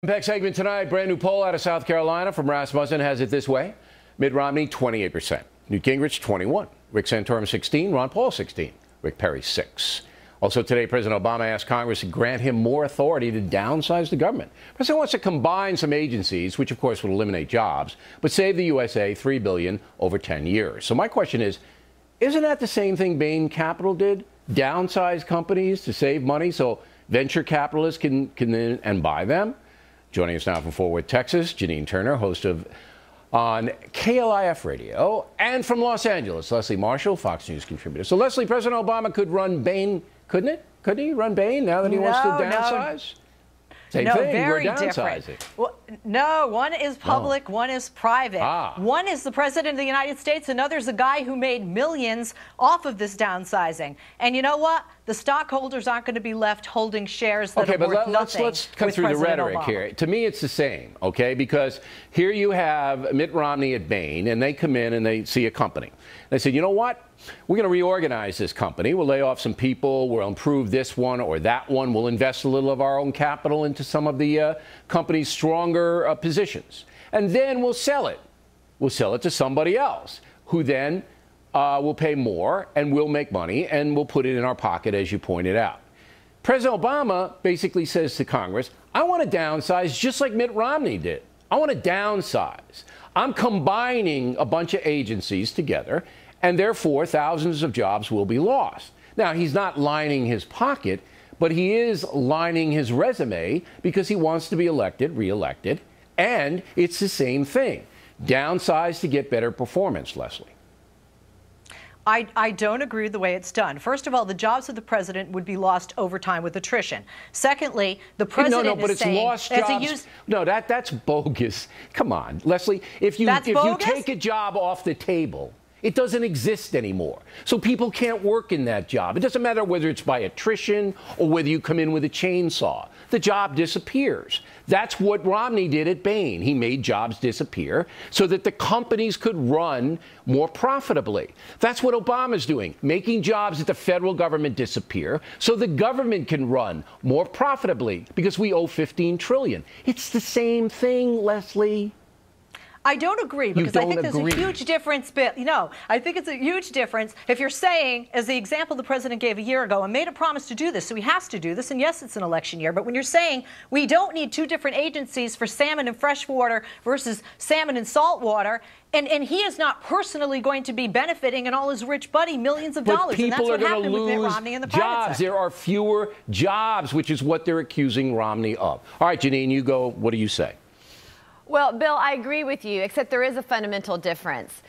Impact segment tonight, brand new poll out of South Carolina from Rasmussen has it this way. Mitt Romney, 28%. Newt Gingrich, 21. Rick Santorum, 16. Ron Paul, 16. Rick Perry, 6. Also today, President Obama asked Congress to grant him more authority to downsize the government. The president wants to combine some agencies, which of course would eliminate jobs, but save the USA $3 billion over 10 years. So my question is, isn't that the same thing Bain Capital did? Downsize companies to save money so venture capitalists can and buy them? Joining us now from Fort Worth, Texas, Janine Turner, host of on KLIF Radio, and from Los Angeles, Leslie Marshall, Fox News contributor. So, Leslie, President Obama could run Bain, couldn't it? Couldn't he run Bain now that he wants to downsize? Same thing. Very We're downsizing. different. Well, no, one is public, one is private. One is the president of the United States, another's a guy who made millions off of this downsizing. And you know what? The stockholders aren't going to be left holding shares that are worth nothing. Let's come through the rhetoric here. To me, it's the same, okay? Because here you have Mitt Romney at Bain, and they come in and they see a company. They say, you know what? We're going to reorganize this company. We'll lay off some people. We'll improve this one or that one. We'll invest a little of our own capital into some of the company's stronger positions. And then we'll sell it. We'll sell it to somebody else who then will pay more and we'll make money and we'll put it in our pocket, as you pointed out. President Obama basically says to Congress, I want to downsize just like Mitt Romney did. I want to downsize. I'm combining a bunch of agencies together, and therefore thousands of jobs will be lost. Now, he's not lining his pocket, but he is lining his resume because he wants to be elected, reelected, and it's the same thing. Downsize to get better performance, Leslie. I don't agree with the way it's done. First of all, the jobs of the president would be lost over time with attrition. Secondly, the president but is saying, lost jobs. No, that's bogus. Come on, Leslie. If you take a job off the table, it doesn't exist anymore. So people can't work in that job. It doesn't matter whether it's by attrition or whether you come in with a chainsaw. The job disappears. That's what Romney did at Bain. He made jobs disappear so that the companies could run more profitably. That's what Obama's doing, making jobs at the federal government disappear so the government can run more profitably because we owe $15 trillion. It's the same thing, Leslie. I don't agree, because I think there's a huge difference. But, I think it's a huge difference if you're saying, as the example the president gave a year ago, and made a promise to do this, so he has to do this, and yes, it's an election year, but when you're saying we don't need two different agencies for salmon and freshwater versus salmon and saltwater, and he is not personally going to be benefiting, and all his rich buddy millions of dollars, and that's what happened with Mitt Romney in the private sector. There are fewer jobs, which is what they're accusing Romney of. All right, Janine, you go. What do you say? Well, Bill, I agree with you, except there is a fundamental difference.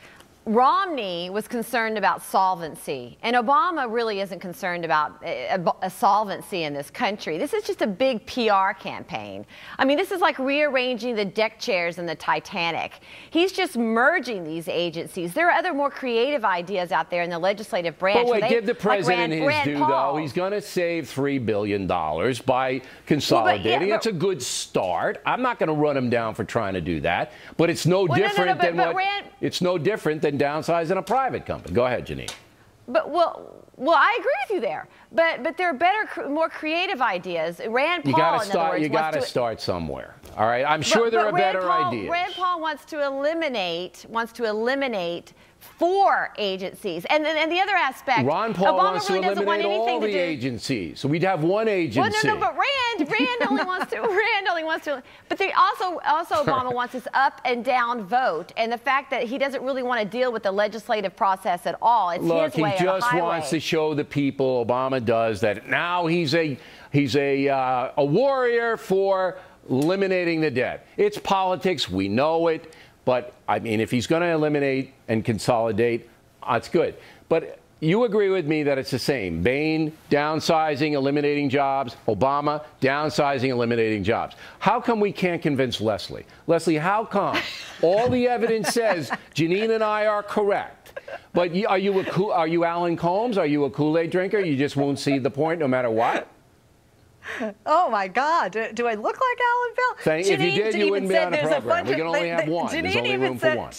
Romney was concerned about solvency, and Obama really isn't concerned about a solvency in this country. This is just a big PR campaign. I mean, this is like rearranging the deck chairs in the Titanic. He's just merging these agencies. There are other more creative ideas out there in the legislative branch. But wait, give the president his due, though. He's going to save $3 billion by consolidating. It's a good start. I'm not going to run him down for trying to do that, but it's no different than it's no different than downsizing a private company. Go ahead, Janine. But well, I agree with you there. But there are better, more creative ideas. Rand Paul, you got to start somewhere. All right, I'm sure there are better ideas. Rand Paul wants to eliminate 4 agencies, and the other aspect. Ron Paul wants to eliminate all the agencies, so we'd have one agency. Well, no, but Rand only wants to. Rand only wants to. But they also Obama wants this up and down vote, and the fact that he doesn't really want to deal with the legislative process at all. It's his way or the highway. Look, he just wants to show the people. Obama does that now. He's a warrior for eliminating the debt. It's politics. We know it. But, I mean, if he's going to eliminate and consolidate, that's good. But you agree with me that it's the same. Bain, downsizing, eliminating jobs. Obama, downsizing, eliminating jobs. How come we can't convince Leslie? Leslie, how come all the evidence says Janine and I are correct? But are you Alan Colmes? Are you a Kool-Aid drinker? You just won't see the point no matter what? Oh, my God. Do I look like Alan Bell? If you did, you wouldn't be on a program. We can only have one. There's only room for one.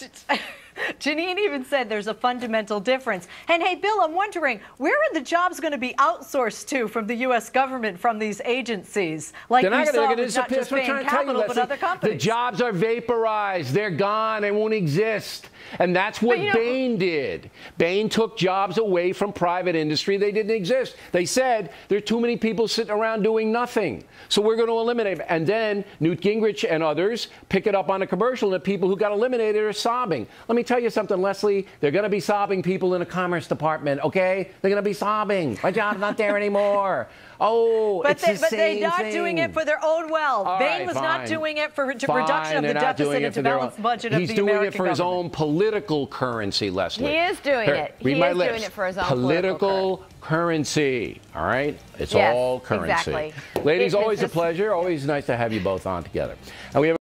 Janine even said there's a fundamental difference. And hey, Bill, I'm wondering, where are the jobs going to be outsourced to from the U.S. government, from these agencies? Like you saw, with not just Bain Capital, but other companies. The jobs are vaporized. They're gone. They won't exist. And that's what Bain did. Bain took jobs away from private industry. They didn't exist. They said there are too many people sitting around doing nothing. So we're going to eliminate it. And then Newt Gingrich and others pick it up on a commercial, and the people who got eliminated are sobbing. Let me tell you something, Leslie. They're going to be sobbing people in the Commerce Department, okay? They're going to be sobbing. My job's not there anymore. Oh, but they're not doing it for their own wealth. Bain was not doing it for reduction of the deficit and to balance budget of the American government. He's doing it for his own political currency, Leslie. He is doing it. He is doing it for his own political currency. All right? It's all currency. Exactly. Ladies, always a pleasure. Always nice to have you both on together. And we have